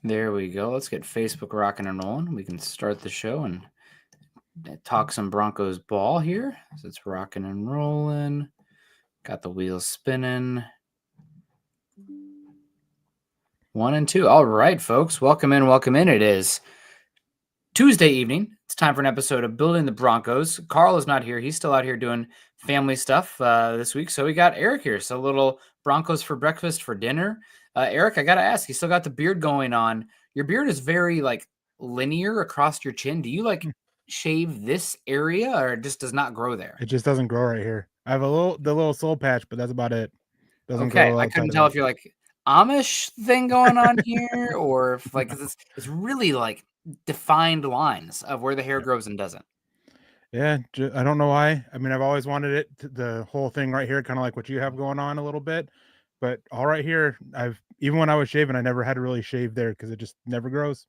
There we go. Let's get Facebook rocking and rolling. We can start the show and talk some Broncos ball here. So it's rocking and rolling. Got the wheels spinning. 1 and 2. All right, folks. Welcome in. Welcome in. It is Tuesday evening. It's time for an episode of Building the Broncos. Carl is not here. He's still out here doing family stuff this week. So we got Eric here. So a little Broncos for breakfast for dinner. Eric, I got to ask, you still got the beard going on. Your beard is very linear across your chin. Do you shave this area or it just does not grow there? It just doesn't grow right here. I have the little soul patch, but that's about it. Doesn't Okay. grow I outside couldn't of tell that. if you're Amish thing going on here or if 'cause it's really defined lines of where the hair grows and doesn't. Yeah, I don't know why. I mean, I've always wanted the whole thing right here, kind of like what you have going on a little bit. But all right here, even when I was shaving, I never had to really shave there because it just never grows.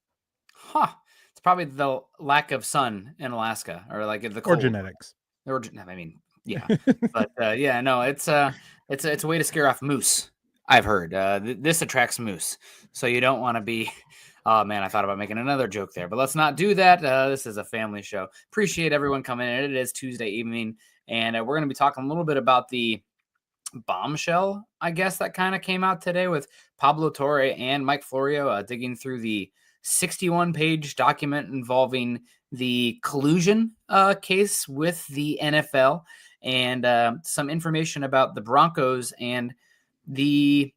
Huh. It's probably the lack of sun in Alaska or the Or cold. genetics. Or, I mean, yeah. But yeah, no, it's a way to scare off moose. I've heard this attracts moose, so you don't want to be. Oh man, I thought about making another joke there, but let's not do that. This is a family show. Appreciate everyone coming in. It is Tuesday evening, and we're going to be talking a little bit about the bombshell, I guess, that kind of came out today with Pablo Torre and Mike Florio digging through the 61-page document involving the collusion case with the NFL and some information about the Broncos and the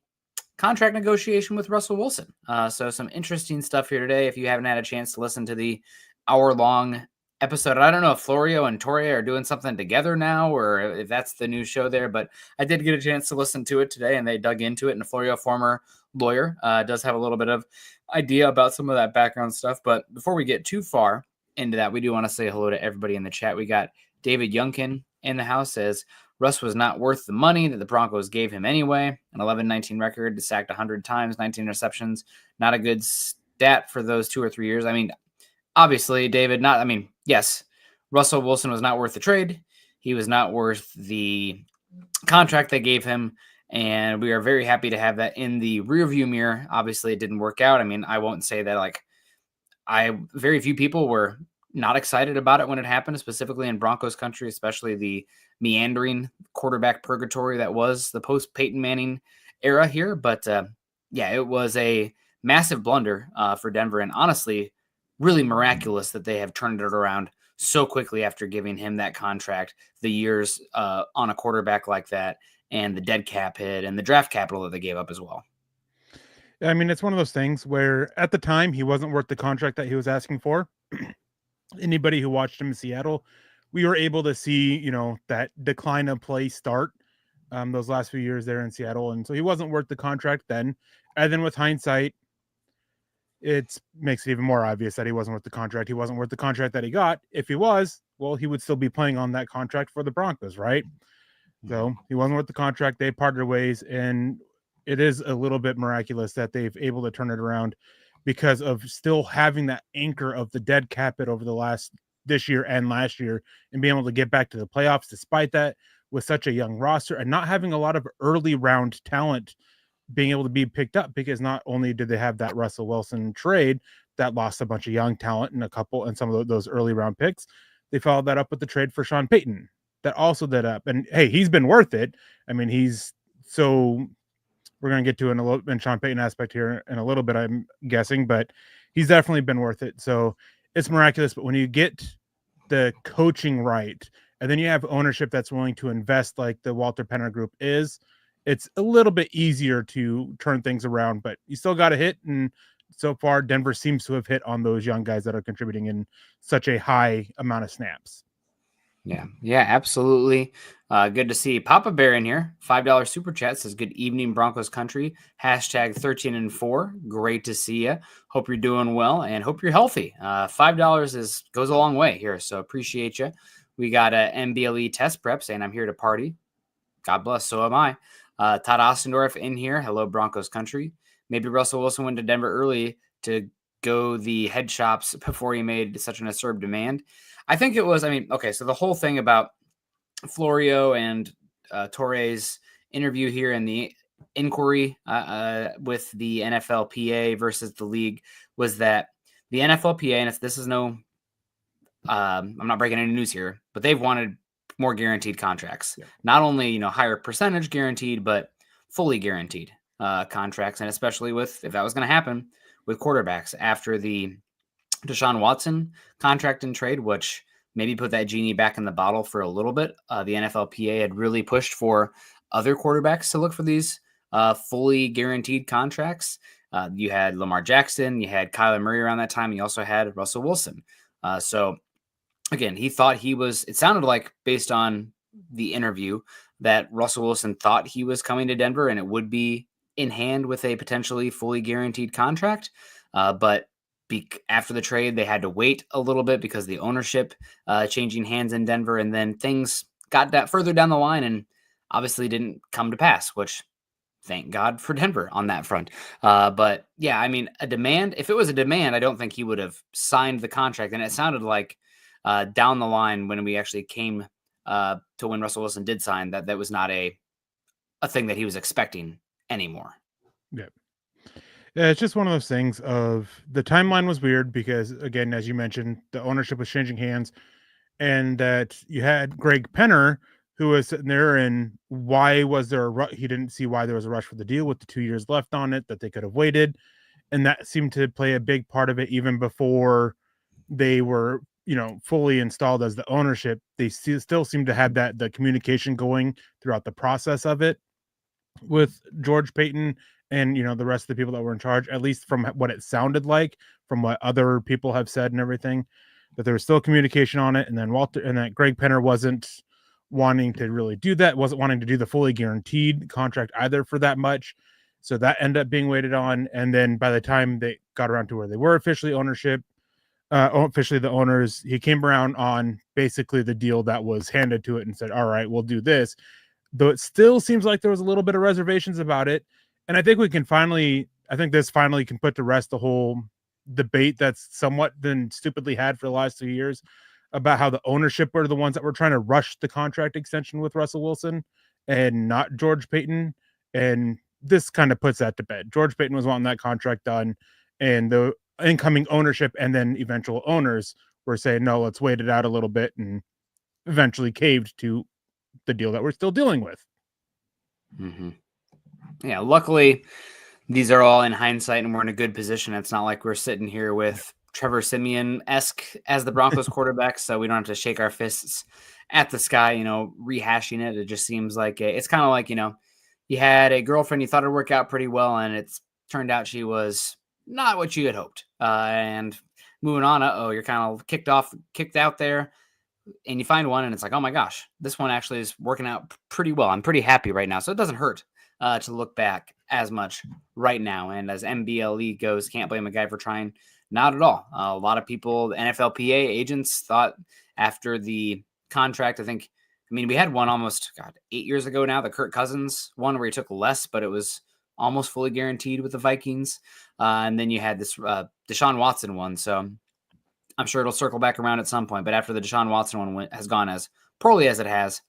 contract negotiation with Russell Wilson. So some interesting stuff here today. If you haven't had a chance to listen to the hour-long episode, I don't know if Florio and Torre are doing something together now or if that's the new show there, but I did get a chance to listen to it today and they dug into it. And Florio, former lawyer, does have a little bit of idea about some of that background stuff. But before we get too far into that, we do want to say hello to everybody in the chat. We got David Youngkin in the house, says Russ was not worth the money that the Broncos gave him anyway. An 11-19 record, sacked 100 times, 19 interceptions. Not a good stat for those 2 or 3 years. I mean, obviously, David, yes, Russell Wilson was not worth the trade. He was not worth the contract they gave him. And we are very happy to have that in the rearview mirror. Obviously, it didn't work out. I mean, I won't say that very few people were not excited about it when it happened, specifically in Broncos country, especially the meandering quarterback purgatory that was the post Peyton Manning era here. But yeah, it was a massive blunder for Denver. And honestly, really miraculous that they have turned it around so quickly after giving him that contract, the years on a quarterback like that, and the dead cap hit and the draft capital that they gave up as well. I mean, it's one of those things where at the time he wasn't worth the contract that he was asking for. Anybody who watched him in Seattle, we were able to see, that decline of play start those last few years there in Seattle. And so he wasn't worth the contract then. And then with hindsight, it makes it even more obvious that he wasn't worth the contract. He wasn't worth the contract that he got. If he was, well, he would still be playing on that contract for the Broncos, right? So he wasn't worth the contract. They parted ways, and it is a little bit miraculous that they've able to turn it around because of still having that anchor of the dead cap hit over this year and last year and being able to get back to the playoffs despite that with such a young roster and not having a lot of early round talent being able to be picked up, because not only did they have that Russell Wilson trade that lost a bunch of young talent and some of those early round picks, they followed that up with the trade for Sean Payton that also did up. And hey, he's been worth it. I mean, we're going to get to in Sean Payton aspect here in a little bit, I'm guessing, but he's definitely been worth it. So it's miraculous. But when you get the coaching right, and then you have ownership that's willing to invest like the Walter Penner Group is, it's a little bit easier to turn things around, but you still got to hit. And so far, Denver seems to have hit on those young guys that are contributing in such a high amount of snaps. Yeah, absolutely. Good to see Papa Bear in here. $5 super chat says, "Good evening, Broncos country. Hashtag 13 and 4. Great to see you. Hope you're doing well and hope you're healthy. $5 goes a long way here, so appreciate you. We got a MBLE test prep saying I'm here to party. God bless. So am I. Todd Ostendorf in here. Hello, Broncos country. Maybe Russell Wilson went to Denver early to go the head shops before he made such an acerb demand. I think it was, okay, so the whole thing about Florio and Torre's interview here in the inquiry with the NFLPA versus the league was that the NFLPA, and this is no, I'm not breaking any news here, but they've wanted more guaranteed contracts. Yeah. Not only, higher percentage guaranteed, but fully guaranteed contracts. And especially if that was going to happen with quarterbacks after the Deshaun Watson contract and trade, which maybe put that genie back in the bottle for a little bit. The NFLPA had really pushed for other quarterbacks to look for these fully guaranteed contracts. You had Lamar Jackson, you had Kyler Murray around that time, and you also had Russell Wilson. So again, he thought it sounded like based on the interview that Russell Wilson thought he was coming to Denver and it would be in hand with a potentially fully guaranteed contract. But after the trade, they had to wait a little bit because the ownership changing hands in Denver, and then things got that further down the line and obviously didn't come to pass, which thank God for Denver on that front. But yeah, I mean, if it was a demand, I don't think he would have signed the contract. And it sounded like down the line when we actually came to when Russell Wilson did sign, that was not a thing that he was expecting anymore. Yeah. Yeah, it's just one of those things of the timeline was weird because, again, as you mentioned, the ownership was changing hands, and that you had Greg Penner, who was sitting there, and why was there a rush? He didn't see why there was a rush for the deal with the 2 years left on it, that they could have waited. And that seemed to play a big part of it even before they were, fully installed as the ownership. They still seem to have the communication going throughout the process of it with George Payton and the rest of the people that were in charge, at least from what it sounded like, from what other people have said and everything, that there was still communication on it. And then that Greg Penner wasn't wanting to really do that, wasn't wanting to do the fully guaranteed contract either for that much. So that ended up being waited on. And then by the time they got around to where they were officially officially the owners, he came around on basically the deal that was handed to it and said, all right, we'll do this. Though it still seems like there was a little bit of reservations about it. And I think this finally can put to rest the whole debate that's somewhat been stupidly had for the last 2 years about how the ownership were the ones that were trying to rush the contract extension with Russell Wilson and not George Payton. And this kind of puts that to bed. George Payton was wanting that contract done, and the incoming ownership and then eventual owners were saying, no, let's wait it out a little bit, and eventually caved to the deal that we're still dealing with. Mm-hmm. Yeah, luckily these are all in hindsight and we're in a good position. It's not like we're sitting here with Trevor Siemian-esque as the Broncos quarterback, so we don't have to shake our fists at the sky, rehashing it. It just seems like it's kind of like, you had a girlfriend, you thought it'd work out pretty well, and it's turned out she was not what you had hoped. And moving on, you're kind of kicked out there, and you find one and it's like, oh my gosh, this one actually is working out pretty well. I'm pretty happy right now. So it doesn't hurt to look back as much right now. And as MBLE goes, can't blame a guy for trying. Not at all. A lot of people, the NFLPA agents, thought after the contract, we had one almost 8 years ago now, the Kirk Cousins one where he took less, but it was almost fully guaranteed with the Vikings. And then you had this Deshaun Watson one. So I'm sure it'll circle back around at some point. But after the Deshaun Watson one has gone as poorly as it has,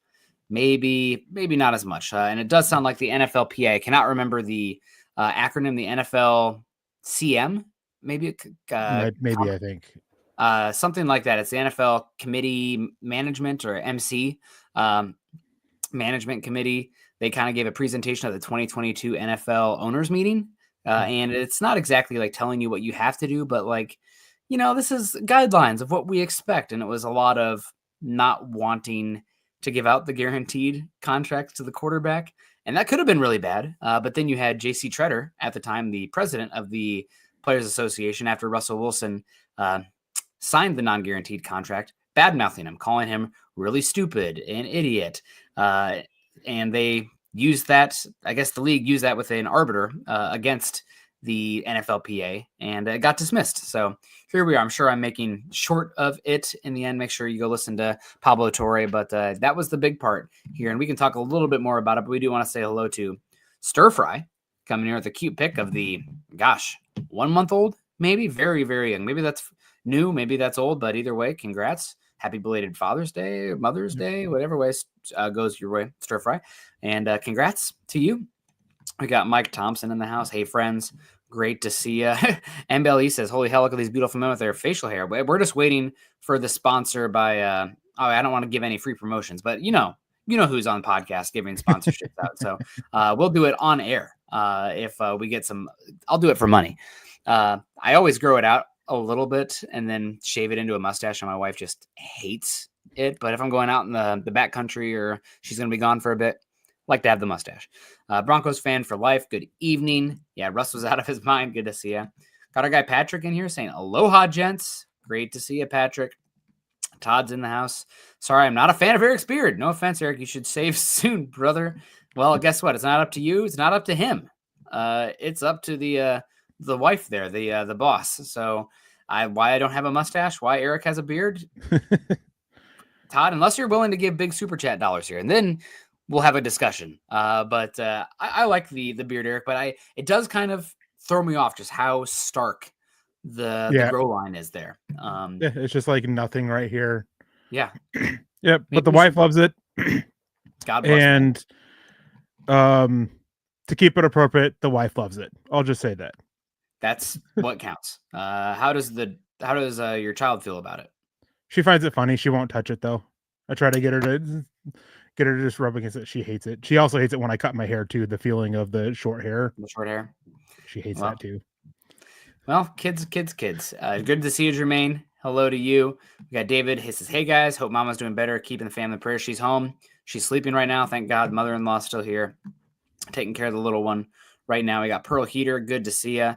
maybe not as much. And it does sound like the NFLPA. I cannot remember the acronym, the NFLCM, maybe. I think. Something like that. It's the NFL Committee Management, or MC Management Committee. They kind of gave a presentation at the 2022 NFL owners meeting. And it's not exactly like telling you what you have to do, but like, this is guidelines of what we expect. And it was a lot of not wanting to give out the guaranteed contract to the quarterback. And that could have been really bad. But then you had JC Tretter at the time, the president of the Players Association, after Russell Wilson signed the non-guaranteed contract, bad-mouthing him, calling him really stupid, an idiot. And they used that, I guess the league used that with an arbiter against the NFLPA, and it got dismissed. So here we are. I'm sure I'm making short of it in the end. Make sure you go listen to Pablo Torre, but that was the big part here. And we can talk a little bit more about it, but we do want to say hello to Stir Fry coming here with a cute pic of the, 1 month old, maybe very, very young. Maybe that's new, maybe that's old, but either way, congrats. Happy belated Father's Day, Mother's Day, whatever way goes your way, Stir Fry. And congrats to you. We got Mike Thompson in the house. Hey, friends. Great to see you. MBLE says, holy hell, look at these beautiful men with their facial hair. We're just waiting for the sponsor by, I don't want to give any free promotions, but you know who's on podcast giving sponsorships out. So we'll do it on air if we get some. I'll do it for money. I always grow it out a little bit and then shave it into a mustache, and my wife just hates it. But if I'm going out in the back country or she's going to be gone for a bit, like to have the mustache. Broncos fan for life. Good evening. Yeah, Russ was out of his mind. Good to see you. Got our guy Patrick in here saying, aloha, gents. Great to see you, Patrick. Todd's in the house. Sorry, I'm not a fan of Eric's beard. No offense, Eric. You should save soon, brother. Well, guess what? It's not up to you. It's not up to him. It's up to the wife there, the boss. So why I don't have a mustache, why Eric has a beard. Todd, unless you're willing to give big super chat dollars here, and then we'll have a discussion. But I like the beard, Eric, but it does kind of throw me off just how stark the grow line is there. It's just like nothing right here. Yeah. Yep. But the wife loves it. God bless. And to keep it appropriate, the wife loves it. I'll just say that. That's what counts. How does your child feel about it? She finds it funny. She won't touch it though. I try to get her to just rub against it. She hates it. She also hates it when I cut my hair too. The feeling of the short hair. The short hair. She hates that too. Well, kids. Good to see you, Jermaine. Hello to you. We got David. He says, hey guys, hope mama's doing better. Keeping the family in prayer. She's home. She's sleeping right now. Thank God. Mother-in-law's still here. Taking care of the little one right now. We got Pearl Heater. Good to see you.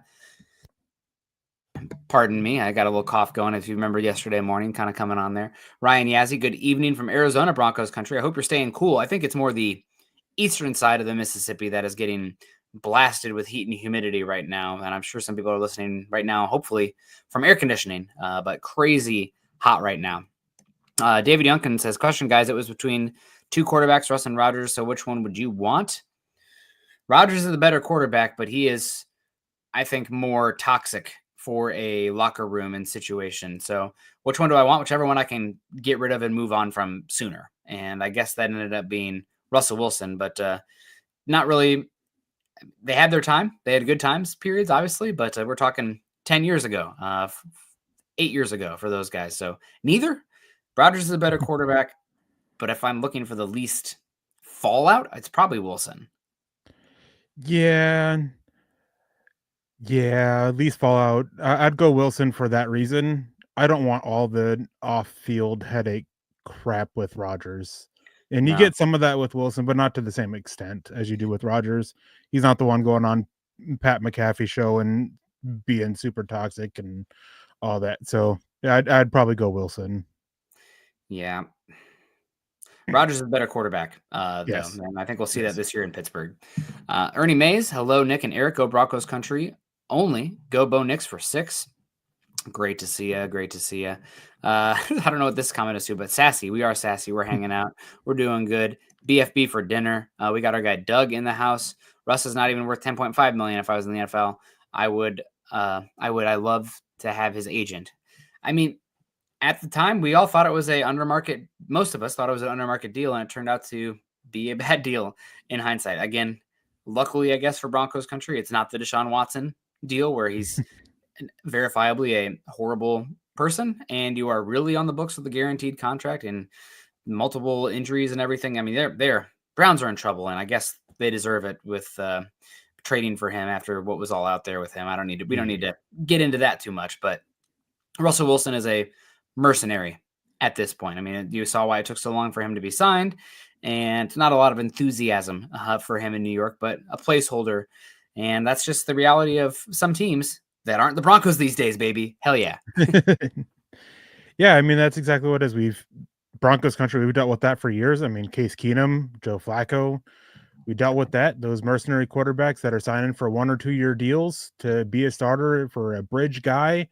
Pardon me. I got a little cough going. If you remember yesterday morning, kind of coming on there. Ryan Yazzie, good evening from Arizona, Broncos country. I hope you're staying cool. I think it's more the eastern side of the Mississippi that is getting blasted with heat and humidity right now. And I'm sure some people are listening right now, hopefully from air conditioning, but crazy hot right now. David Youngkin says, question, guys, it was between two quarterbacks, Russ and Rodgers. So which one would you want? Rodgers is the better quarterback, but he is, I think, more toxic for a locker room and situation. So which one do I want? Whichever one I can get rid of and move on from sooner. And I guess that ended up being Russell Wilson, but not really. They had their time. They had good times periods, obviously, but we're talking 10 years ago, 8 years ago for those guys. So neither. Rodgers is a better quarterback, but if I'm looking for the least fallout, it's probably Wilson. Yeah, least fallout. I'd go Wilson for that reason. I don't want all the off-field headache crap with Rodgers. And you get some of that with Wilson, but not to the same extent as you do with Rodgers. He's not the one going on Pat McAfee show and being super toxic and all that. So yeah, I'd probably go Wilson. Yeah. Rodgers is a better quarterback, yes. though, and I think we'll see that this year in Pittsburgh. Ernie Mays, hello, Nick and Eric. Go Broncos country only. Go Bo Nix for 6. Great to see you. Great to see you. I don't know what this comment is to, but sassy. We are sassy. We're hanging out. We're doing good. BFB for dinner. We got our guy Doug in the house. Russ is not even worth $10.5 million. If I was in the NFL, I would. I love to have his agent. I mean, at the time, we all thought it was a undermarket. Most of us thought it was an undermarket deal, and it turned out to be a bad deal in hindsight. Again, luckily, I guess for Broncos country, it's not the Deshaun Watson deal where he's verifiably a horrible person and you are really on the books with a guaranteed contract and multiple injuries and everything. I mean, they're Browns are in trouble, and I guess they deserve it with trading for him after what was all out there with him. We don't need to get into that too much, but Russell Wilson is a mercenary at this point. I mean, you saw why it took so long for him to be signed, and not a lot of enthusiasm for him in New York, but a placeholder. And that's just the reality of some teams that aren't the Broncos these days, baby. Hell yeah. Yeah, I mean, that's exactly what it is. Broncos country, we've dealt with that for years. I mean, Case Keenum, Joe Flacco, we dealt with that. Those mercenary quarterbacks that are signing for 1 or 2 year deals to be a starter for a bridge guy.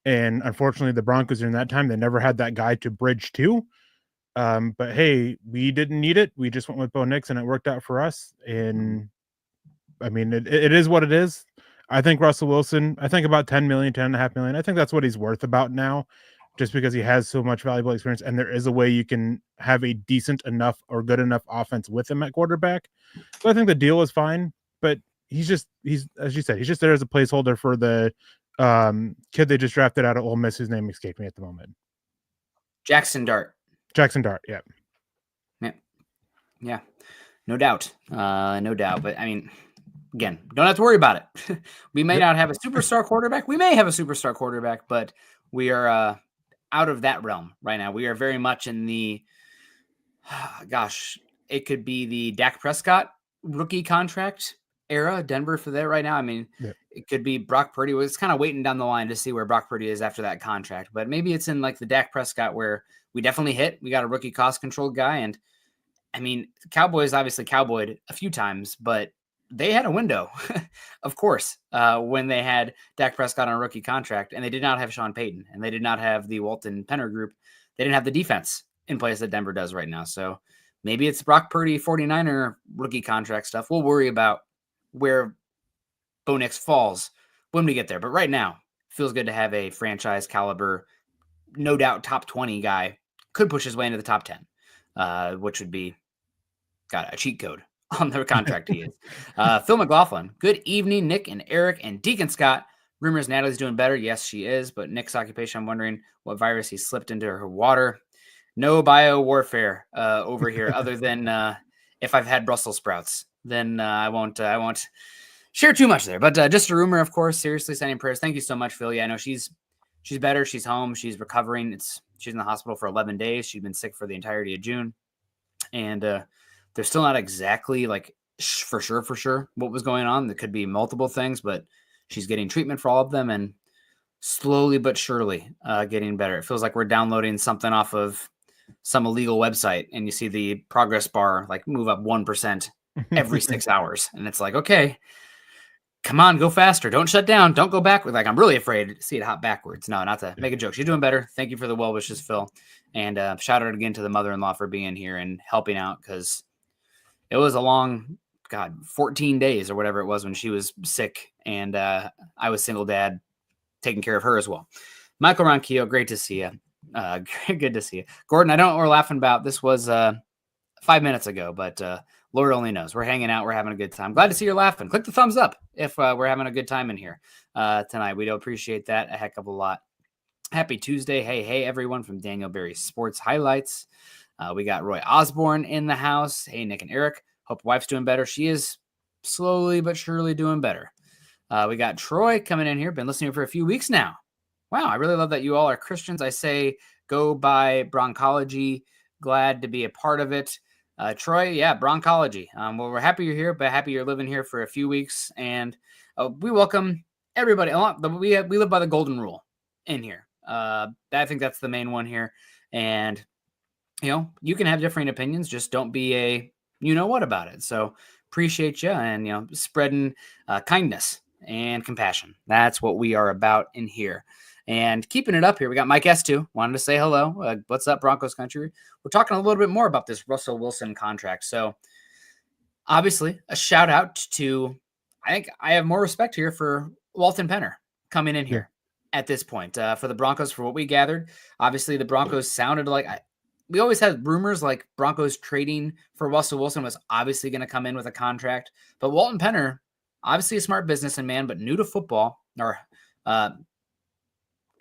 And unfortunately, the Broncos during that time, they never had that guy to bridge to. But hey, we didn't need it. We just went with Bo Nix and it worked out for us. And I mean, it is what it is. I think Russell Wilson, I think about 10 million, 10.5 million. I think that's what he's worth about now, just because he has so much valuable experience. And there is a way you can have a decent enough or good enough offense with him at quarterback. So I think the deal is fine. but he's as you said, he's just there as a placeholder for the kid they just drafted out of Ole Miss, whose name escaped me at the moment. Jackson Dart. Yeah. Yeah. No doubt. No doubt. But I mean, again, don't have to worry about it. We may not have a superstar quarterback. We may have a superstar quarterback, but we are out of that realm right now. We are very much in the, gosh, it could be the Dak Prescott rookie contract era, Denver for that right now. I mean, it could be Brock Purdy. It's kind of waiting down the line to see where Brock Purdy is after that contract. But maybe it's in like the Dak Prescott where we definitely hit. We got a rookie cost controlled guy. And I mean, Cowboys obviously cowboyed a few times, but they had a window, of course, when they had Dak Prescott on a rookie contract, and they did not have Sean Payton, and they did not have the Walton Penner group. They didn't have the defense in place that Denver does right now. So maybe it's Brock Purdy 49er rookie contract stuff. We'll worry about where Bo Nix falls when we get there. But right now, feels good to have a franchise caliber, no doubt top 20 guy, could push his way into the top 10, which would be a cheat code on the contract he is. Phil McLaughlin, good evening, Nick and Eric and Deacon Scott. Rumors Natalie's doing better. Yes, she is. But Nick's occupation, I'm wondering what virus he slipped into her water. No bio warfare over here, other than if I've had Brussels sprouts, then I won't share too much there. But just a rumor, of course. Seriously, sending prayers. Thank you so much, Phil. Yeah, I know she's better. She's home. She's recovering. She's in the hospital for 11 days. She's been sick for the entirety of June, and they're still not exactly like for sure what was going on. There could be multiple things, but she's getting treatment for all of them, and slowly but surely getting better. It feels like we're downloading something off of some illegal website, and you see the progress bar like move up 1% every 6 hours, and it's like, okay, come on, go faster. Don't shut down. Don't go backward. Like, I'm really afraid to see it hop backwards. No, not to make a joke. She's doing better. Thank you for the well wishes, Phil. And shout out again to the mother-in-law for being here and helping out, because it was a long, 14 days or whatever it was when she was sick. And I was single dad taking care of her as well. Michael Ronquillo, great to see you. Good to see you. Gordon, I don't know what we're laughing about. This was 5 minutes ago, but Lord only knows. We're hanging out. We're having a good time. Glad to see you're laughing. Click the thumbs up if we're having a good time in here tonight. We do appreciate that a heck of a lot. Happy Tuesday. Hey, everyone from Daniel Berry Sports Highlights. We got Roy Osborne in the house. Hey, Nick and Eric. Hope wife's doing better. She is slowly but surely doing better. We got Troy coming in here. Been listening for a few weeks now. Wow, I really love that you all are Christians. I say go by Broncology. Glad to be a part of it. Troy, yeah, Broncology. Well, we're happy you're here, but happy you're living here for a few weeks. And we welcome everybody. We live by the golden rule in here. I think that's the main one here. And, you can have differing opinions. Just don't be a you-know-what about it. So appreciate you and, spreading kindness and compassion. That's what we are about in here. And keeping it up here, we got Mike S2. Wanted to say hello. What's up, Broncos country? We're talking a little bit more about this Russell Wilson contract. So obviously a shout out to, I think I have more respect here for Walton Penner coming in here at this point for the Broncos, for what we gathered. Obviously the Broncos sounded like, we always had rumors like Broncos trading for Russell Wilson was obviously going to come in with a contract, but Walton Penner, obviously a smart businessman, but new to football, or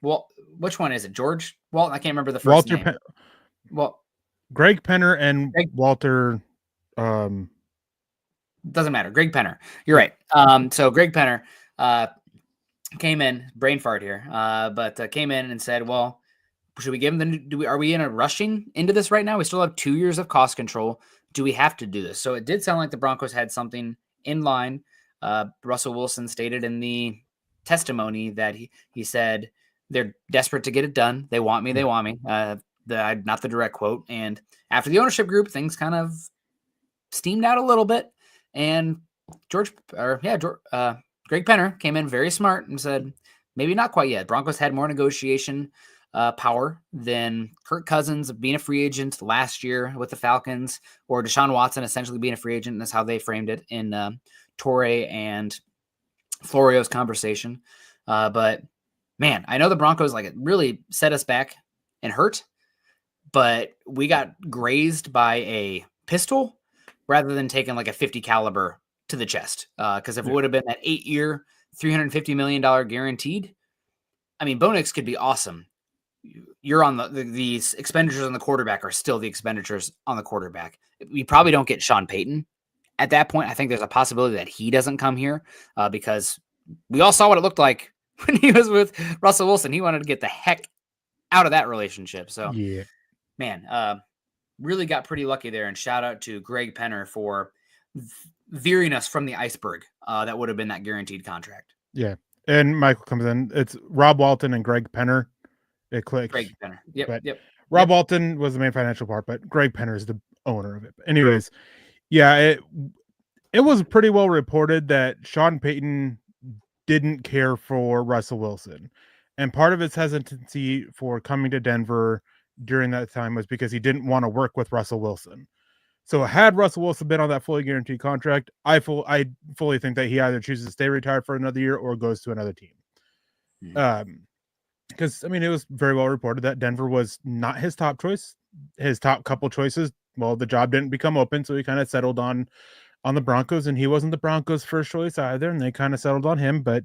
well, which one is it? George Walton? I can't remember the first name. Greg Penner and Walter. Doesn't matter. Greg Penner. You're right. So Greg Penner came in, brain fart here, but came in and said, well, should we give him are we in a rushing into this right now? We still have 2 years of cost control. Do we have to do this? So it did sound like the Broncos had something in line. Russell Wilson stated in the testimony that he said they're desperate to get it done. They want me. They want me. Not the direct quote. And after the ownership group, things kind of steamed out a little bit. And Greg Penner came in very smart and said, maybe not quite yet. Broncos had more negotiation power than Kirk Cousins being a free agent last year with the Falcons, or Deshaun Watson essentially being a free agent. That's how they framed it in Torrey and Florio's conversation. But man, I know the Broncos, it really set us back and hurt, but we got grazed by a pistol rather than taking a 50 caliber to the chest. Because if it would have been that 8-year, $350 million guaranteed, I mean, Bo Nix could be awesome. You're on these expenditures on the quarterback are still the expenditures on the quarterback. We probably don't get Sean Payton at that point. I think there's a possibility that he doesn't come here because we all saw what it looked like when he was with Russell Wilson. He wanted to get the heck out of that relationship. So, Yeah. Man, really got pretty lucky there. And shout out to Greg Penner for veering us from the iceberg. That would have been that guaranteed contract. Yeah. And Michael comes in. It's Rob Walton and Greg Penner. It clicks. Greg Penner. Yep. Rob Walton was the main financial part, but Greg Penner is the owner of it. But anyways, yeah, it was pretty well reported that Sean Payton didn't care for Russell Wilson. And part of his hesitancy for coming to Denver during that time was because he didn't want to work with Russell Wilson. So had Russell Wilson been on that fully guaranteed contract, I fully think that he either chooses to stay retired for another year or goes to another team. Because, I mean, it was very well reported that Denver was not his top choice. His top couple choices, well, the job didn't become open, so he kind of settled on the Broncos, and he wasn't the Broncos' first choice either, and they kind of settled on him, but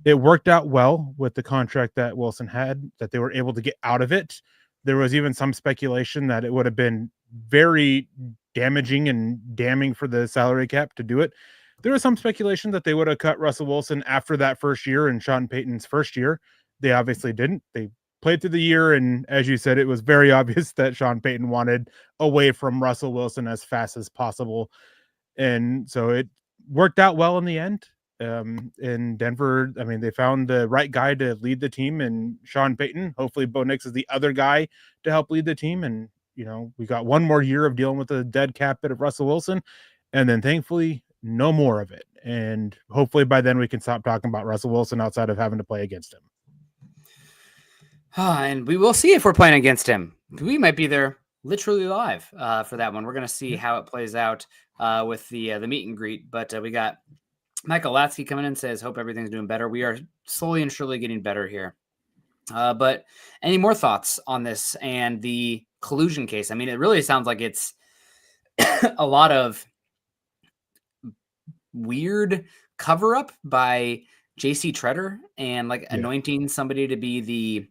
it worked out well with the contract that Wilson had, that they were able to get out of it. There was even some speculation that it would have been very damaging and damning for the salary cap to do it. There was some speculation that they would have cut Russell Wilson after that first year and Sean Payton's first year. They obviously didn't. They played through the year, and as you said, it was very obvious that Sean Payton wanted away from Russell Wilson as fast as possible. And so it worked out well in the end. In Denver, I mean, they found the right guy to lead the team, and Sean Payton. Hopefully Bo Nix is the other guy to help lead the team. And, you know, we got one more year of dealing with the dead cap bit of Russell Wilson, and then thankfully no more of it. And hopefully by then we can stop talking about Russell Wilson outside of having to play against him. And we will see if we're playing against him. We might be there literally live for that one. We're going to see how it plays out with the meet and greet. But we got Michael Latsky coming in, says, hope everything's doing better. We are slowly and surely getting better here. But any more thoughts on this and the collusion case? I mean, it really sounds like it's a lot of weird cover up by JC Tretter and anointing somebody to be the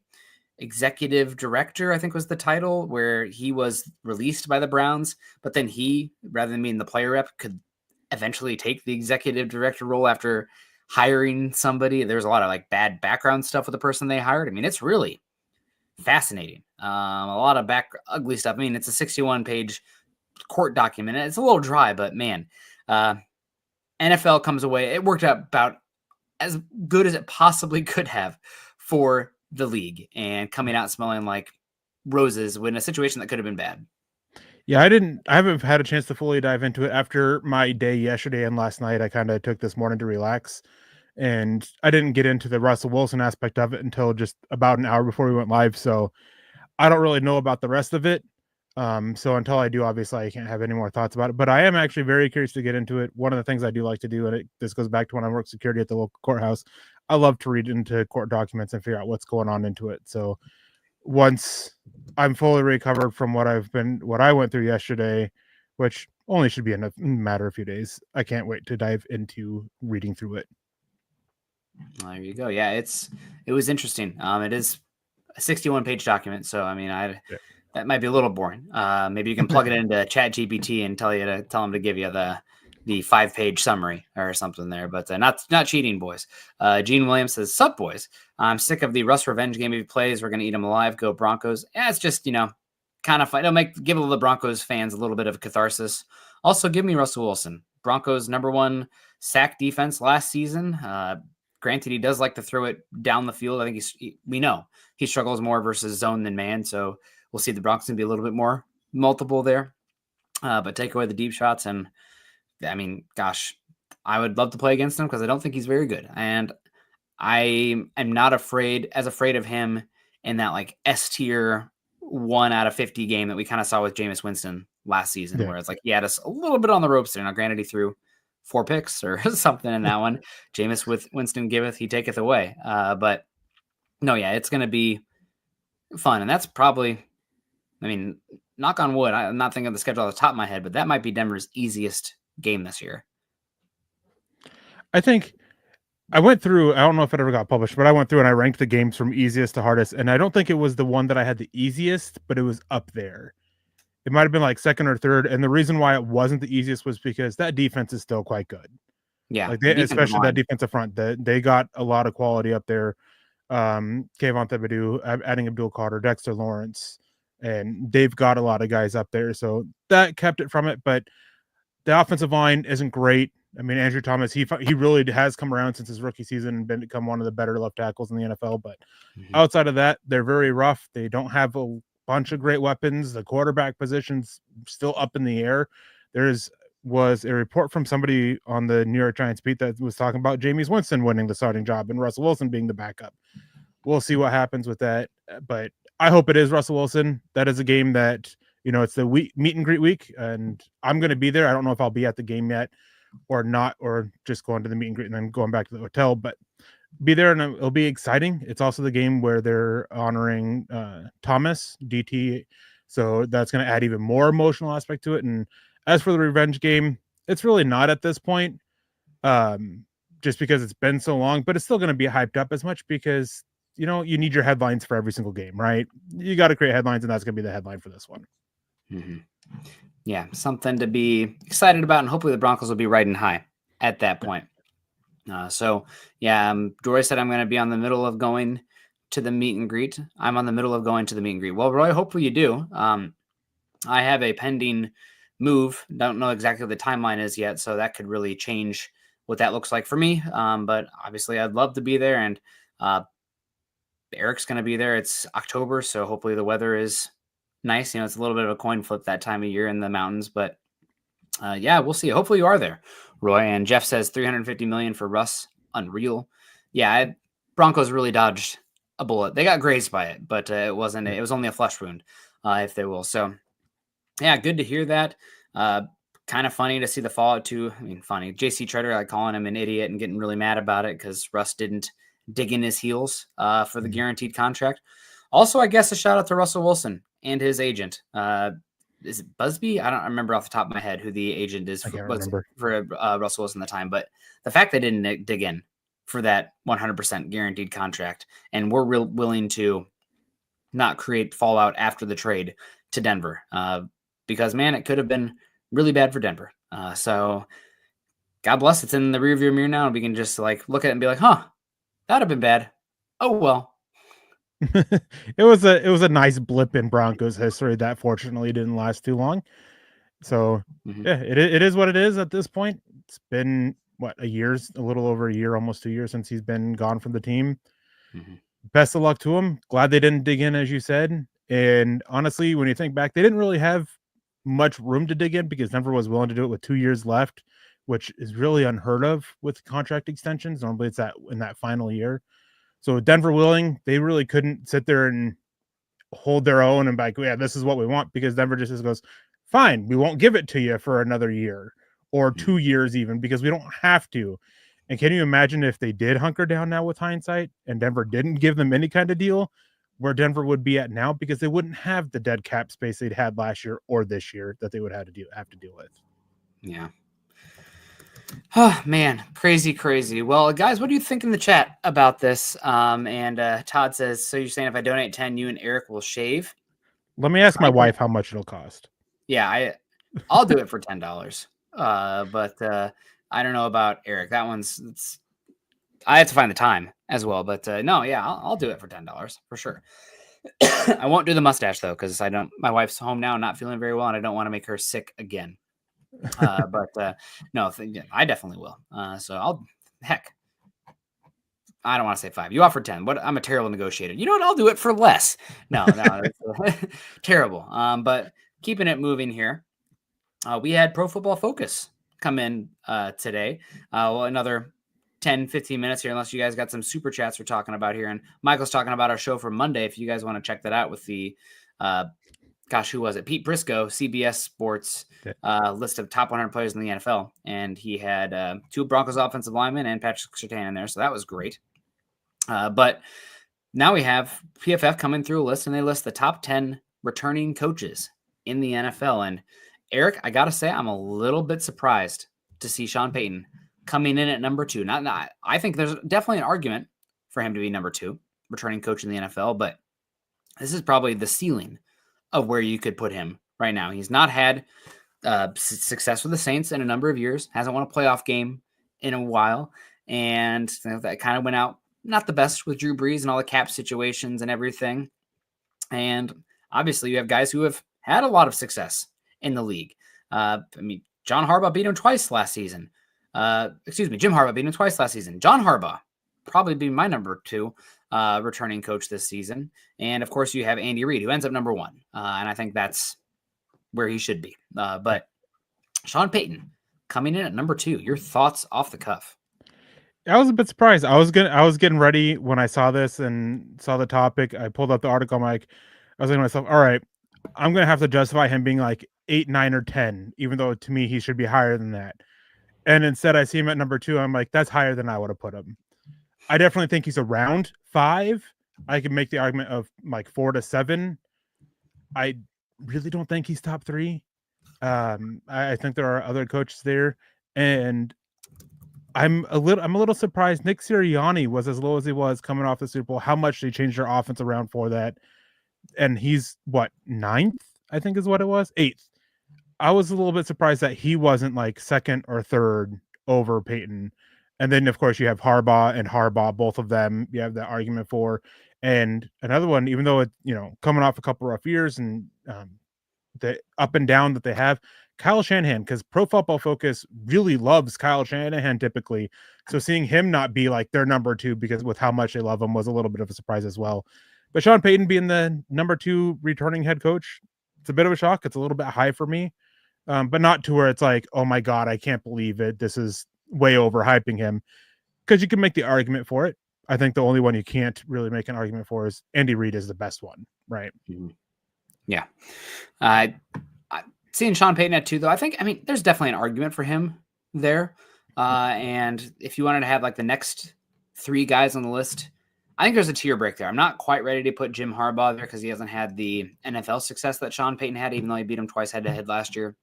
executive director, I think was the title, where he was released by the Browns, but then he, rather than being the player rep, could eventually take the executive director role after hiring somebody. There's a lot of bad background stuff with the person they hired. I mean, it's really fascinating. A lot of ugly stuff. I mean, it's a 61-page court document. It's a little dry, but man, NFL comes away. It worked out about as good as it possibly could have for the league, and coming out smelling like roses in a situation that could have been bad. Yeah, I haven't had a chance to fully dive into it after my day yesterday and last night. I kind of took this morning to relax, and I didn't get into the Russell Wilson aspect of it until just about an hour before we went live. So I don't really know about the rest of it. So until I do, obviously I can't have any more thoughts about it, but I am actually very curious to get into it. One of the things I do like to do, and this goes back to when I worked security at the local courthouse, I love to read into court documents and figure out what's going on into it. So once I'm fully recovered from what I went through yesterday, which only should be in a matter of a few days, I can't wait to dive into reading through it. There you go. Yeah, it was interesting. It is a 61-page document, so I mean, that might be a little boring. Maybe you can plug it into ChatGPT and tell them to give you the 5-page summary or something there, but not cheating, boys. Gene Williams says, "Sup, boys? I'm sick of the Russ revenge game. If he plays, we're gonna eat him alive. Go Broncos." Yeah, it's just kind of fun. It'll give the Broncos fans a little bit of catharsis. Also, give me Russell Wilson. Broncos #1 sack defense last season. Granted, he does like to throw it down the field. I think we know he struggles more versus zone than man, so we'll see the Broncos can be a little bit more multiple there. But take away the deep shots, and I mean, gosh, I would love to play against him because I don't think he's very good. And I am not afraid of him in that S tier 1 out of 50 game that we kind of saw with Jameis Winston last season, where it's he had us a little bit on the ropes there. Now, granted, he threw 4 picks or something in that one. Jameis with Winston giveth, he taketh away. But no, yeah, it's going to be fun. And that's probably, I mean, knock on wood, I'm not thinking of the schedule off the top of my head, but that might be Denver's easiest game this year. I think I went through, I don't know if it ever got published, but I went through and I ranked the games from easiest to hardest. And I don't think it was the one that I had the easiest, but it was up there. It might have been like second or third. And the reason why it wasn't the easiest was because that defense is still quite good. Yeah, Like the defensive especially that line. defensive front, they got a lot of quality up there. Kayvon Thibodeau, adding Abdul Carter, Dexter Lawrence, and they've got a lot of guys up there. So that kept it from it. But the offensive line isn't great. I mean, Andrew Thomas, he really has come around since his rookie season and become one of the better left tackles in the NFL. But outside of that, they're very rough. They don't have a bunch of great weapons. The quarterback position's still up in the air. Was a report from somebody on the New York Giants beat that was talking about Jameis Winston winning the starting job and Russell Wilson being the backup. We'll see what happens with that, but I hope it is Russell Wilson. That is a game that, it's the meet and greet week, and I'm going to be there. I don't know if I'll be at the game yet or not, or just going to the meet and greet and then going back to the hotel, but be there and it'll be exciting. It's also the game where they're honoring Thomas DT, so that's going to add even more emotional aspect to it. And as for the revenge game, it's really not at this point, just because it's been so long, but it's still going to be hyped up as much because, you need your headlines for every single game, right? You got to create headlines, and that's going to be the headline for this one. Mm-hmm. Yeah, something to be excited about, and hopefully the Broncos will be riding high at that point. Roy said I'm going to be on the middle of going to the meet and greet. I'm on the middle of going to the meet and greet. Well, Roy, hopefully you do. I have a pending move. Don't know exactly what the timeline is yet, so that could really change what that looks like for me. But obviously I'd love to be there, and Erick's going to be there. It's October, so hopefully the weather is nice. It's a little bit of a coin flip that time of year in the mountains, but we'll see. Hopefully you are there, Roy. And Jeff says $350 million for Russ. Unreal. Yeah, Broncos really dodged a bullet. They got grazed by it, but it wasn't. It was only a flesh wound, if they will. So, yeah, good to hear that. Kind of funny to see the fallout too. I mean, funny. JC Treader, like calling him an idiot and getting really mad about it because Russ didn't dig in his heels for the guaranteed contract. Also, I guess a shout out to Russell Wilson and his agent. Is it Busby? I don't remember off the top of my head who the agent is for Russell Wilson at the time, but the fact they didn't dig in for that 100% guaranteed contract, and we're willing to not create fallout after the trade to Denver, because man, it could have been really bad for Denver. So God bless, it's in the rearview mirror now, and we can just like look at it and be like, huh, that'd have been bad. Oh well. It was a nice blip in Broncos history that fortunately didn't last too long. So yeah, it is what it is at this point. It's been a little over a year, almost 2 years since he's been gone from the team. Best of luck to him. Glad they didn't dig in, as you said. And honestly, when you think back, they didn't really have much room to dig in because Denver was willing to do it with 2 years left, which is really unheard of with contract extensions. Normally it's in that final year. So Denver willing, they really couldn't sit there and hold their own and be like, yeah, this is what we want, because Denver just goes, fine, we won't give it to you for another year or 2 years even, because we don't have to. And can you imagine if they did hunker down now with hindsight and Denver didn't give them any kind of deal, where Denver would be at now, because they wouldn't have the dead cap space they'd had last year or this year that they would have to deal with. Yeah. Oh, man, crazy. Well, guys, what do you think in the chat about this? And Todd says, so you're saying if I donate 10, you and Eric will shave? Let me ask my wife how much it'll cost. Yeah, I'll do it for $10. But I don't know about Eric. That I have to find the time as well. But no, yeah, I'll do it for $10 for sure. I won't do the mustache though, because my wife's home now, not feeling very well, and I don't want to make her sick again. But no, I definitely will. So I don't want to say 5. You offered 10. I'm a terrible negotiator. You know what? I'll do it for less. No, it's terrible. But keeping it moving here, we had Pro Football Focus come in today. Another 10, 15 minutes here, unless you guys got some super chats we're talking about here. And Michael's talking about our show for Monday. If you guys want to check that out with the who was it? Pete Briscoe, CBS Sports list of top 100 players in the NFL. And he had 2 Broncos offensive linemen and Patrick Surtain in there. So that was great. But now we have PFF coming through a list, and they list the top 10 returning coaches in the NFL. And Eric, I got to say, I'm a little bit surprised to see Sean Payton coming in at number 2. Not I think there's definitely an argument for him to be number 2, returning coach in the NFL, but this is probably the ceiling of where you could put him right now. He's not had success with the Saints in a number of years, hasn't won a playoff game in a while, and that kind of went out not the best with Drew Brees and all the cap situations and everything. And obviously you have guys who have had a lot of success in the league. I mean, John Harbaugh beat him twice last season. Jim Harbaugh beat him twice last season. John Harbaugh probably be my number 2 returning coach this season. And of course you have Andy Reid, who ends up number 1. And I think that's where he should be. But Sean Payton coming in at number 2, your thoughts off the cuff? I was a bit surprised. I was getting ready when I saw this and saw the topic. I pulled up the article. I'm like, I was thinking to myself, all right, I'm going to have to justify him being like 8, 9, or 10, even though to me he should be higher than that. And instead I see him at number 2. I'm like, that's higher than I would have put him. I definitely think he's around 5. I can make the argument of like 4 to 7. I really don't think he's top 3. I think there are other coaches there, and I'm a little surprised Nick Sirianni was as low as he was coming off the Super Bowl. How much they changed their offense around for that, and he's what, 9th? I think is what it was, 8th. I was a little bit surprised that he wasn't like 2nd or 3rd over Peyton. And then of course you have Harbaugh, both of them you have that argument for. And another one, even though it, coming off a couple rough years and the up and down that they have, Kyle Shanahan, because Pro Football Focus really loves Kyle Shanahan typically. So seeing him not be like their number 2 because with how much they love him was a little bit of a surprise as well. But Sean Payton being the number 2 returning head coach, it's a bit of a shock. It's a little bit high for me, but not to where it's like, oh my God, I can't believe it. This is way overhyping him, because you can make the argument for it. I think the only one you can't really make an argument for is Andy Reid is the best one, right? Mm-hmm. Yeah. Seeing Sean Payton at 2, though, I mean, there's definitely an argument for him there. And if you wanted to have like the next 3 guys on the list, I think there's a tier break there. I'm not quite ready to put Jim Harbaugh there because he hasn't had the NFL success that Sean Payton had, even though he beat him twice head-to-head last year.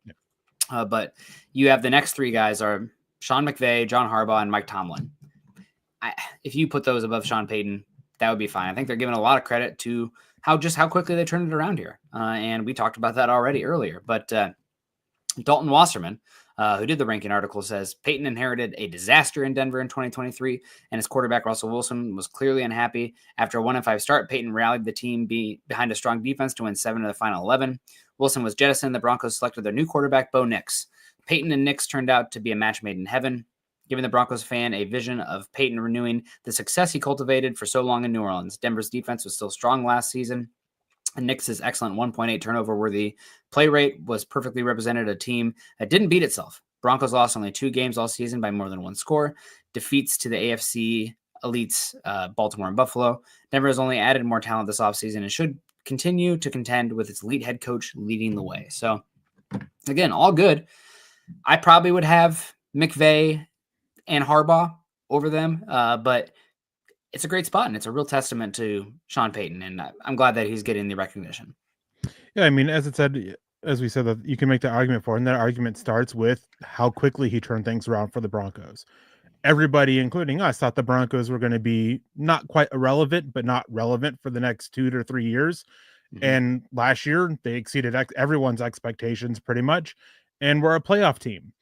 But you have the next 3 guys are Sean McVay, John Harbaugh, and Mike Tomlin. If you put those above Sean Payton, that would be fine. I think they're giving a lot of credit to how quickly they turned it around here. And we talked about that already earlier. But Dalton Wasserman, who did the ranking article, says Payton inherited a disaster in Denver in 2023, and his quarterback Russell Wilson was clearly unhappy. After a 1-5 start, Payton rallied the team behind a strong defense to win 7 of the final 11. Wilson was jettisoned. The Broncos selected their new quarterback, Bo Nix. Payton and Nix turned out to be a match made in heaven, giving the Broncos fan a vision of Payton renewing the success he cultivated for so long in New Orleans. Denver's defense was still strong last season, and Nix's excellent 1.8 turnover-worthy play rate was perfectly represented a team that didn't beat itself. Broncos lost only 2 games all season by more than 1 score. Defeats to the AFC elites, Baltimore and Buffalo. Denver has only added more talent this offseason and should continue to contend with its elite head coach leading the way. So, again, all good. I probably would have McVay and Harbaugh over them, but it's a great spot, and it's a real testament to Sean Payton, and I'm glad that he's getting the recognition. Yeah, I mean, as we said, that you can make the argument for, and that argument starts with how quickly he turned things around for the Broncos. Everybody, including us, thought the Broncos were going to be not quite irrelevant, but not relevant for the next 2 to 3 years. Mm-hmm. And last year, they exceeded everyone's expectations pretty much, and were a playoff team.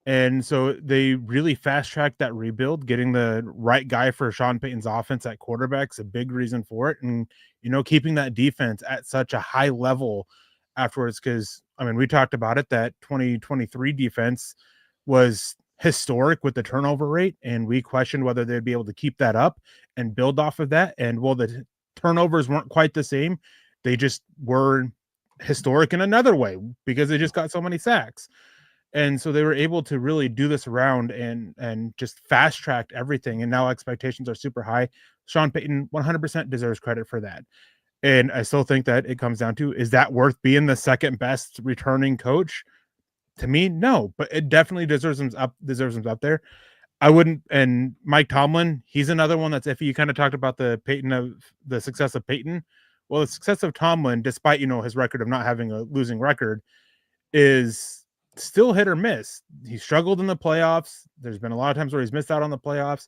And so they really fast-tracked that rebuild. Getting the right guy for Sean Payton's offense at quarterback's a big reason for it. And, keeping that defense at such a high level afterwards, because, I mean, we talked about it, that 2023 defense was historic with the turnover rate, and we questioned whether they'd be able to keep that up and build off of that. And, well, the turnovers weren't quite the same. They just were historic in another way because they just got so many sacks. And so they were able to really do this around and just fast tracked everything. And now expectations are super high. Sean Payton 100% deserves credit for that. And I still think that it comes down to, is that worth being the second best returning coach? To me, no, but it definitely deserves him up there. I wouldn't. And Mike Tomlin, he's another one that's iffy. You kind of talked about the success of Payton. Well, the success of Tomlin, despite, his record of not having a losing record, is still hit or miss. He struggled in the playoffs. There's been a lot of times where he's missed out on the playoffs.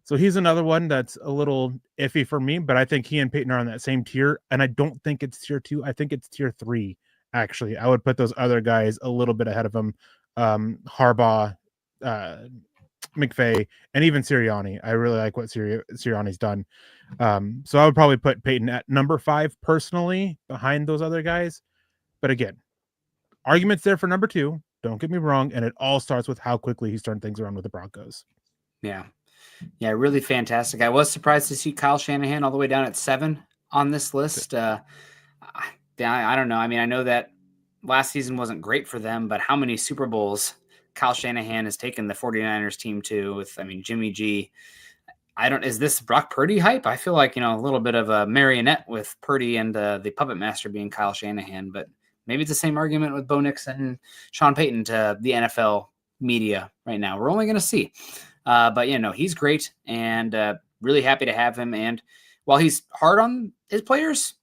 So he's another one that's a little iffy for me, but I think he and Peyton are on that same tier. And I don't think it's tier 2. I think it's tier 3, actually. I would put those other guys a little bit ahead of him. Harbaugh, McVay, and even Sirianni. I really like what Sirianni's done. So I would probably put Peyton at number 5 personally behind those other guys. But again, arguments there for number 2. Don't get me wrong. And it all starts with how quickly he's turned things around with the Broncos. Yeah. Yeah, really fantastic. I was surprised to see Kyle Shanahan all the way down at 7 on this list. I don't know. I mean, I know that last season wasn't great for them, but how many Super Bowls Kyle Shanahan has taken the 49ers team to with, Jimmy G. Is this Brock Purdy hype? I feel like, a little bit of a marionette with Purdy and the puppet master being Kyle Shanahan, but maybe it's the same argument with Bo Nix and Sean Payton to the NFL media right now. We're only going to see. But he's great and really happy to have him. And while he's hard on his players,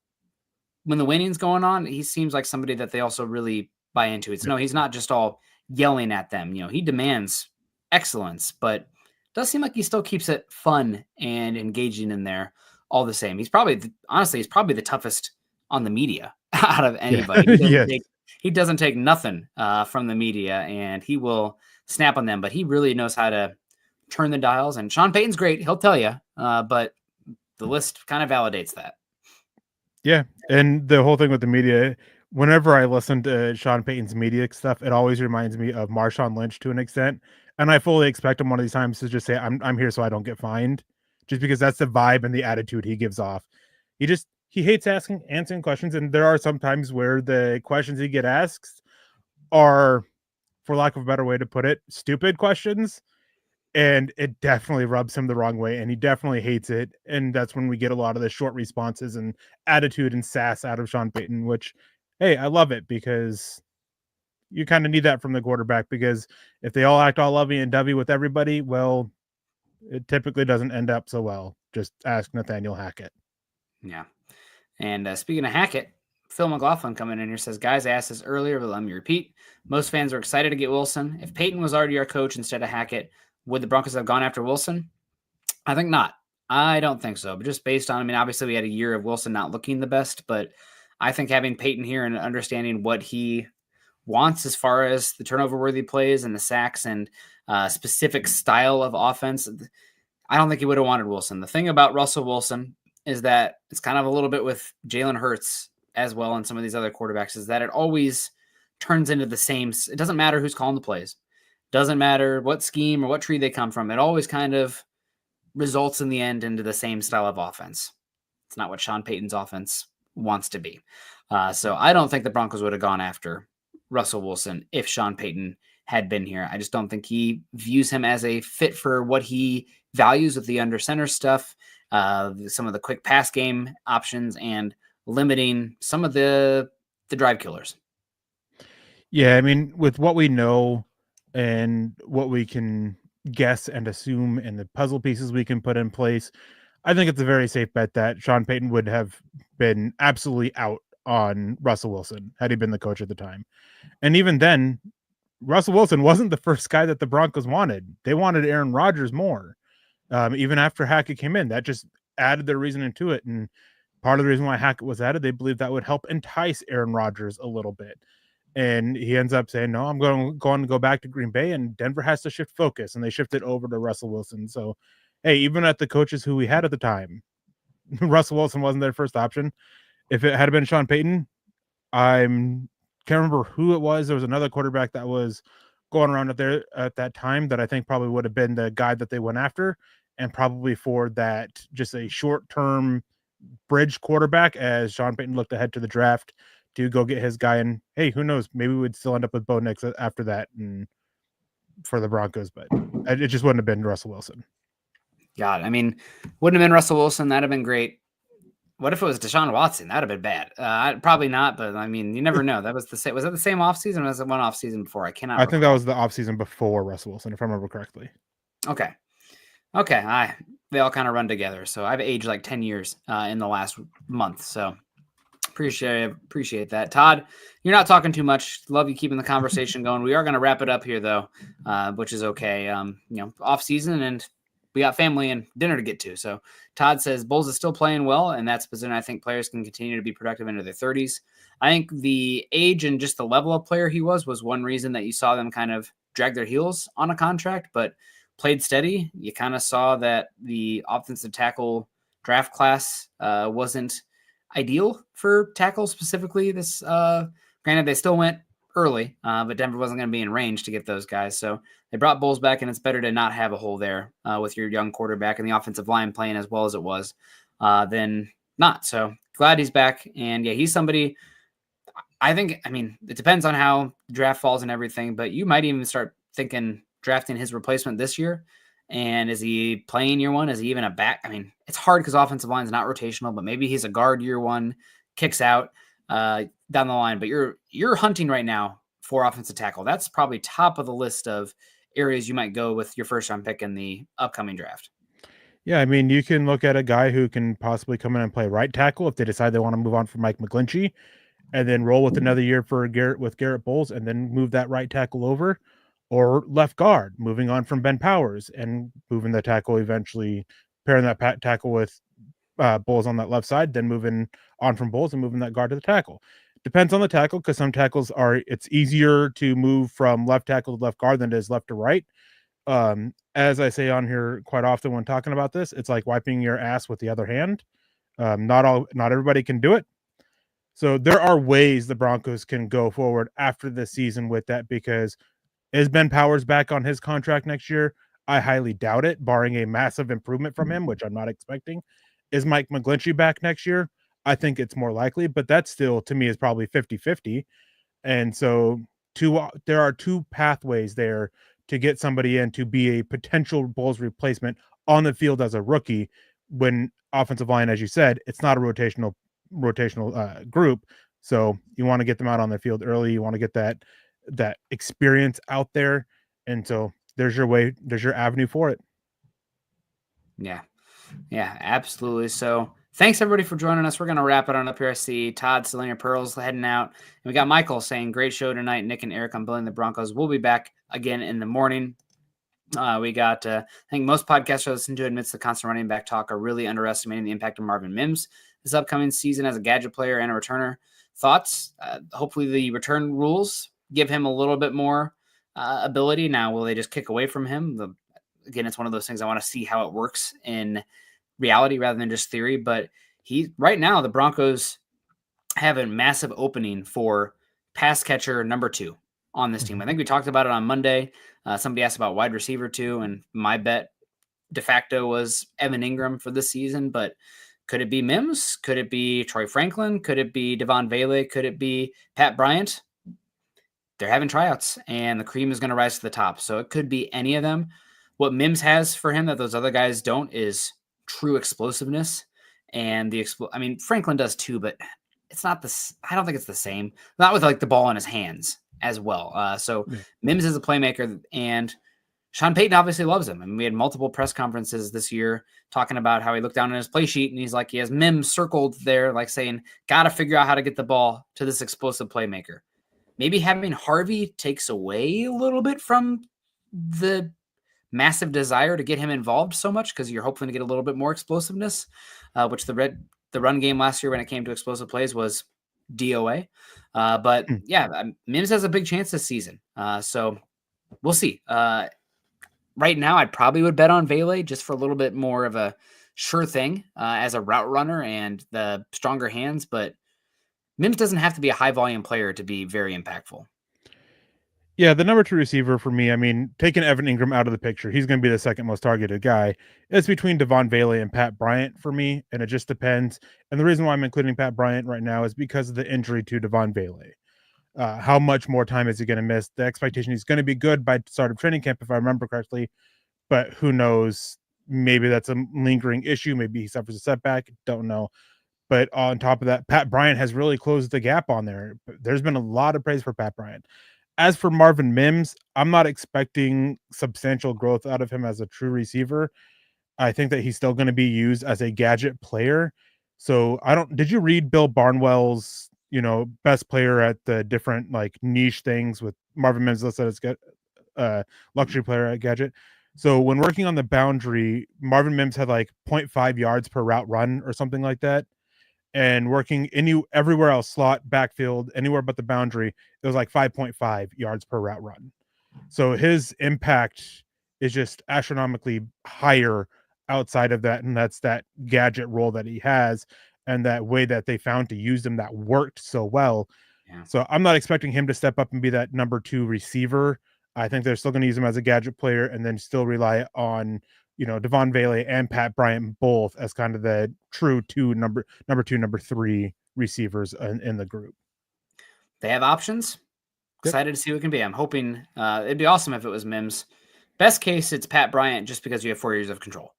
when the winning's going on, he seems like somebody that they also really buy into. No, he's not just all yelling at them. He demands excellence, but it does seem like he still keeps it fun and engaging in there all the same. He's probably the toughest on the media out of anybody. Yeah. He doesn't take nothing from the media, and he will snap on them, but he really knows how to turn the dials. And Sean Payton's great. He'll tell you, but the list kind of validates that. Yeah. And the whole thing with the media, whenever I listen to Sean Payton's media stuff, it always reminds me of Marshawn Lynch to an extent. And I fully expect him one of these times to just say, I'm here so I don't get fined, just because that's the vibe and the attitude he gives off. He hates answering questions. And there are some times where the questions he get asked are, for lack of a better way to put it, stupid questions. And it definitely rubs him the wrong way, and he definitely hates it. And that's when we get a lot of the short responses and attitude and sass out of Sean Payton, which, hey, I love it, because you kind of need that from the quarterback, because if they all act all lovey and dovey with everybody, well, it typically doesn't end up so well. Just ask Nathaniel Hackett. Yeah. And speaking of Hackett, Phil McLaughlin coming in here says, guys, I asked this earlier, but let me repeat. Most fans are excited to get Wilson. If Payton was already our coach instead of Hackett, would the Broncos have gone after Wilson? I think not. I don't think so. But just based on, obviously we had a year of Wilson not looking the best, but I think having Payton here and understanding what he wants as far as the turnover-worthy plays and the sacks and specific style of offense, I don't think he would have wanted Wilson. The thing about Russell Wilson is that it's kind of a little bit with Jalen Hurts as well and some of these other quarterbacks, is that it always turns into the same. It doesn't matter who's calling the plays. Doesn't matter what scheme or what tree they come from. It always kind of results in the end into the same style of offense. It's not what Sean Payton's offense wants to be. So I don't think the Broncos would have gone after Russell Wilson if Sean Payton had been here. I just don't think he views him as a fit for what he values with the under center stuff, some of the quick pass game options, and limiting some of the drive killers. Yeah, with what we know and what we can guess and assume and the puzzle pieces we can put in place, I think it's a very safe bet that Sean Payton would have been absolutely out on Russell Wilson had he been the coach at the time. And even then, Russell Wilson wasn't the first guy that the Broncos wanted. They wanted Aaron Rodgers more. Even after Hackett came in, that just added their reasoning to it. And part of the reason why Hackett was added, they believed that would help entice Aaron Rodgers a little bit. And he ends up saying, no, I'm going to go back to Green Bay, and Denver has to shift focus. And they shifted over to Russell Wilson. So, hey, even at the coaches who we had at the time, Russell Wilson wasn't their first option. If it had been Sean Payton, I can't remember who it was. There was another quarterback that was going around there at that time that I think probably would have been the guy that they went after, and probably for that just a short-term bridge quarterback as Sean Payton looked ahead to the draft to go get his guy. And hey, who knows? Maybe we would still end up with Bo Nix after that and for the Broncos, but it just wouldn't have been Russell Wilson. God, wouldn't have been Russell Wilson. That'd have been great. What if it was Deshaun Watson? That'd have been bad. Probably not, but you never know. That was the same. Was that the same offseason? Or was it one offseason before? I cannot. I think that was the offseason before Russell Wilson, if I remember correctly. Okay. They all kind of run together. So I've aged like 10 years in the last month. So Appreciate that. Todd, you're not talking too much. Love you keeping the conversation going. We are going to wrap it up here though, which is okay. Off season and we got family and dinner to get to. So Todd says Bulls is still playing well, and that's a position I think players can continue to be productive into their 30s. I think the age and just the level of player he was one reason that you saw them kind of drag their heels on a contract, but played steady. You kind of saw that the offensive tackle draft class wasn't ideal for tackle specifically. This granted, they still went early, but Denver wasn't going to be in range to get those guys. So they brought Bulls back, and it's better to not have a hole there with your young quarterback and the offensive line playing as well as it was than not. So glad he's back. And yeah, he's somebody I think, it depends on how the draft falls and everything, but you might even start thinking drafting his replacement this year. And is he playing year one? Is he even a back? It's hard because offensive line is not rotational, but maybe he's a guard year one, kicks out down the line. But you're hunting right now for offensive tackle. That's probably top of the list of areas you might go with your first round pick in the upcoming draft. Yeah, you can look at a guy who can possibly come in and play right tackle if they decide they want to move on from Mike McGlinchey, and then roll with another year for Garrett Bowles, and then move that right tackle over, or left guard, moving on from Ben Powers and moving the tackle eventually, pairing that tackle with Bowles on that left side, then moving on from Bowles and moving that guard to the tackle. Depends on the tackle, because some tackles it's easier to move from left tackle to left guard than it is left to right. As I say on here quite often when talking about this, it's like wiping your ass with the other hand. Not everybody can do it. So there are ways the Broncos can go forward after this season with that, because is Ben Powers back on his contract next year? I highly doubt it, barring a massive improvement from him, which I'm not expecting. Is Mike McGlinchey back next year? I think it's more likely, but that still, to me, is probably 50-50. And so there are two pathways there to get somebody in to be a potential Bulls replacement on the field as a rookie, when offensive line, as you said, it's not a rotational group. So you want to get them out on the field early. You want to get that experience out there. And so there's your avenue for it. Yeah, absolutely. So thanks everybody for joining us. We're going to wrap it on up here. I see Todd still in your pearls heading out. And we got Michael saying, great show tonight. Nick and Eric on building the Broncos. We'll be back again in the morning. We got, I think most podcasts I listen to admits the constant running back talk are really underestimating the impact of Marvin Mims this upcoming season as a gadget player and a returner. Thoughts? Hopefully the return rules give him a little bit more ability. Now, will they just kick away from him? Again, it's one of those things I want to see how it works in reality rather than just theory. But right now, the Broncos have a massive opening for pass catcher number 2 on this team. I think we talked about it on Monday. Somebody asked about wide receiver 2, and my bet de facto was Evan Ingram for this season. But could it be Mims? Could it be Troy Franklin? Could it be Devon Vele? Could it be Pat Bryant? They're having tryouts, and the cream is going to rise to the top. So it could be any of them. What Mims has for him that those other guys don't is true explosiveness. And Franklin does too, but it's not this. I don't think it's the same. Not with like the ball in his hands as well. So Mims is a playmaker, and Sean Payton obviously loves him. We had multiple press conferences this year talking about how he looked down at his play sheet and he's like, he has Mims circled there, like saying, got to figure out how to get the ball to this explosive playmaker. Maybe having Harvey takes away a little bit from the massive desire to get him involved so much, because you're hoping to get a little bit more explosiveness, which the run game last year when it came to explosive plays was DOA. But yeah, Mims has a big chance this season. So we'll see. Right now, I probably would bet on Vele just for a little bit more of a sure thing as a route runner and the stronger hands. But Mims doesn't have to be a high volume player to be very impactful. Yeah, the number 2 receiver for me, taking Evan Ingram out of the picture, he's going to be the second most targeted guy. It's between Devon Vele and Pat Bryant for me, and it just depends. And the reason why I'm including Pat Bryant right now is because of the injury to Devon Vele. How much more time is he going to miss? The expectation he's going to be good by start of training camp, if I remember correctly, but who knows? Maybe that's a lingering issue. Maybe he suffers a setback. Don't know. But on top of that, Pat Bryant has really closed the gap on there. There's been a lot of praise for Pat Bryant. As for Marvin Mims, I'm not expecting substantial growth out of him as a true receiver. I think that he's still going to be used as a gadget player. So did you read Bill Barnwell's, best player at the different like niche things with Marvin Mims listed as luxury player at Gadget? So when working on the boundary, Marvin Mims had like 0.5 yards per route run or something like that. And working everywhere else, slot, backfield, anywhere but the boundary, it was like 5.5 yards per route run. So his impact is just astronomically higher outside of that, and that's that gadget role that he has and that way that they found to use him that worked so well. Yeah. So I'm not expecting him to step up and be that number 2 receiver. I think they're still going to use him as a gadget player and then still rely on, Devon Vele and Pat Bryant both as kind of the true number 2, number 3 receivers in the group. They have options. Excited to see what it can be. I'm hoping it'd be awesome if it was Mims. Best case, it's Pat Bryant just because you have 4 years of control.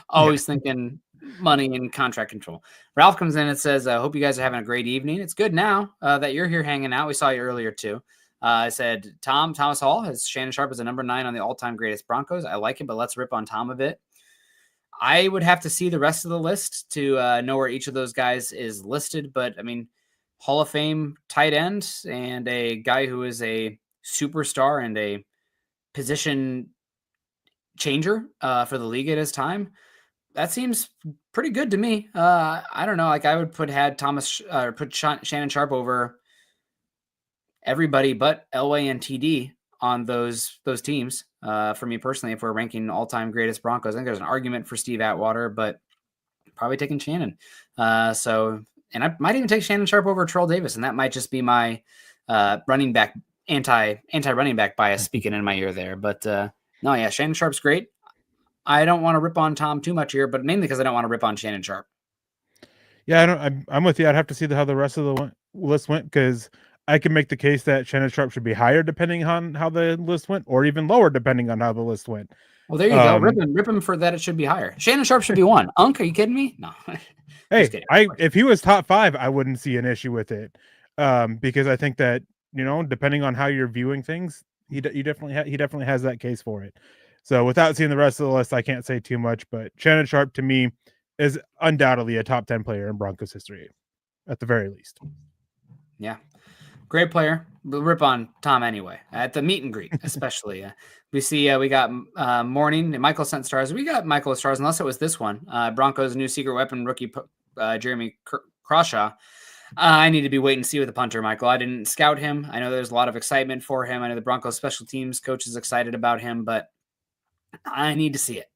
Always thinking money and contract control. Ralph comes in and says, I hope you guys are having a great evening. It's good now that you're here hanging out. We saw you earlier too. I said, Thomas Hall has Shannon Sharpe as a number 9 on the all-time greatest Broncos. I like it, but let's rip on Tom a bit. I would have to see the rest of the list to know where each of those guys is listed. But I mean, Hall of Fame tight end and a guy who is a superstar and a position changer for the league at his time. That seems pretty good to me. I don't know. Like I would put Shannon Sharpe over everybody but Elway and TD on those teams. For me personally, if we're ranking all-time greatest Broncos, I think there's an argument for Steve Atwater, but probably taking Shannon. And I might even take Shannon Sharpe over Terrell Davis, and that might just be my running back anti running back bias speaking in my ear there. But no, yeah, Shannon Sharpe's great. I don't want to rip on Tom too much here, but mainly because I don't want to rip on Shannon Sharpe. Yeah, I'm with you. I'd have to see how the rest of the list went because I can make the case that Shannon Sharpe should be higher depending on how the list went, or even lower depending on how the list went. Well, there you go. Rip him for that. It should be higher. Shannon Sharpe should be 1. Unc, are you kidding me? No. Hey, if he was top 5, I wouldn't see an issue with it, because I think that depending on how you're viewing things, he definitely has that case for it. So without seeing the rest of the list, I can't say too much. But Shannon Sharpe to me is undoubtedly a top 10 player in Broncos history, at the very least. Yeah, great player. We'll rip on Tom anyway at the meet and greet, especially. We see we got Morning. Michael sent stars. We got Michael stars, unless it was this one. Broncos' new secret weapon rookie, Jeremy Crawshaw. I need to be waiting to see with the punter, Michael. I didn't scout him. I know there's a lot of excitement for him. I know the Broncos special teams coach is excited about him, but I need to see it.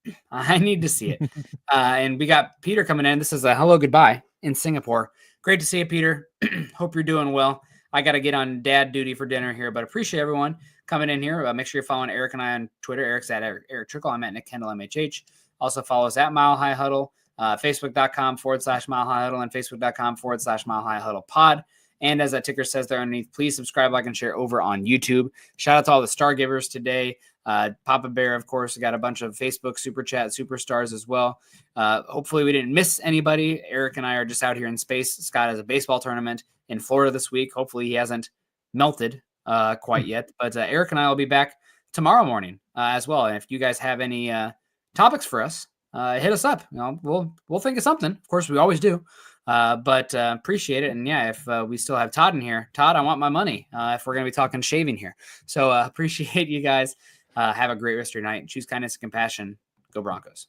And we got Peter coming in. This is a hello, goodbye in Singapore. Great to see you, Peter. Hope you're doing well. I got to get on dad duty for dinner here, but appreciate everyone coming in here. Make sure you're following Eric and I on Twitter. Eric's at Erick Trickel. I'm at Nick Kendell, MHH. Also follow us at Mile High Huddle, Facebook.com/Mile High Huddle, and Facebook.com/Mile High Huddle pod. And as that ticker says there underneath, please subscribe, like, and share over on YouTube. Shout out to all the star givers today. Papa Bear, of course, got a bunch of Facebook super chat superstars as well. Hopefully we didn't miss anybody. Eric and I are just out here in space. Scott has a baseball tournament in Florida this week. Hopefully he hasn't melted quite yet. But Eric and I will be back tomorrow morning as well. And if you guys have any topics for us, hit us up. We'll think of something. Of course, we always do. But appreciate it. And yeah, if we still have Todd in here, Todd, I want my money if we're going to be talking shaving here. So appreciate you guys. Have a great rest of your night. Choose kindness and compassion. Go Broncos.